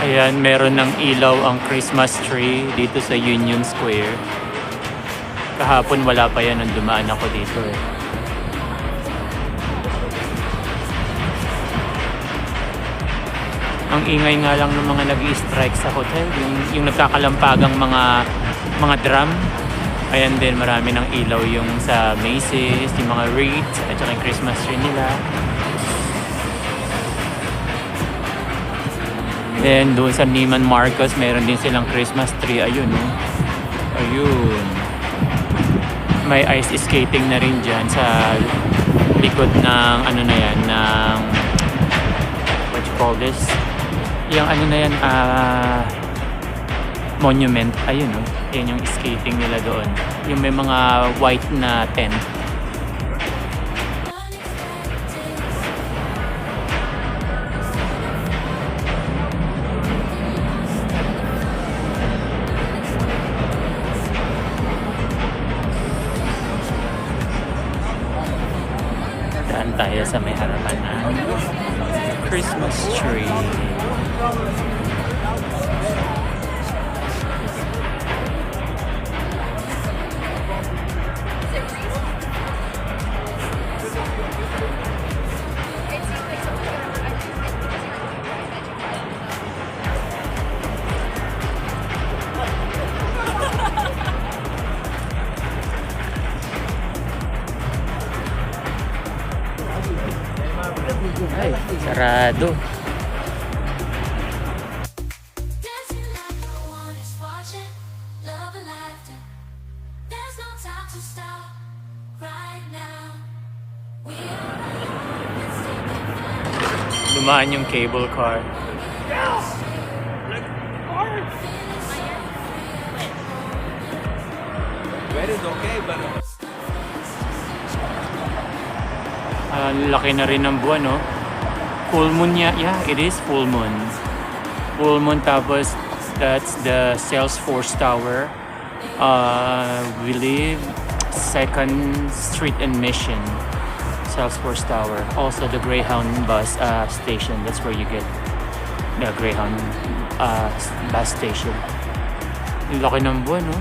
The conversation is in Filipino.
Ayan, meron ng ilaw ang Christmas tree dito sa Union Square. Kahapon wala pa yan nung dumaan ako dito eh. Ang ingay nga lang ng mga nag-i-strike sa hotel, yung nagkakalampagang mga drum. Ayan din, marami ng ilaw yung sa Macy's, yung mga wreaths, at saka yung Christmas tree nila. Then doon sa Neiman Marcus, meron din silang Christmas tree. Ayun, no? Ayun. May ice skating na rin dyan sa likod ng ano na yan, ng what you call this? Yung ano na yan, monument. Ayun, no? Yan yung skating nila doon. Yung may mga white na tent. Daan tayo sa may harapan ng Christmas tree. Ay, sarado. Dumaan yung cable car. Laki na rin ng buwan, no? Full moon niya. Yeah, it is full moon. Full moon, tapos that's the Salesforce Tower. We live 2nd Street and Mission. Salesforce Tower. Also the Greyhound bus station. That's where you get the Greyhound bus station. Laki ng buwan, no?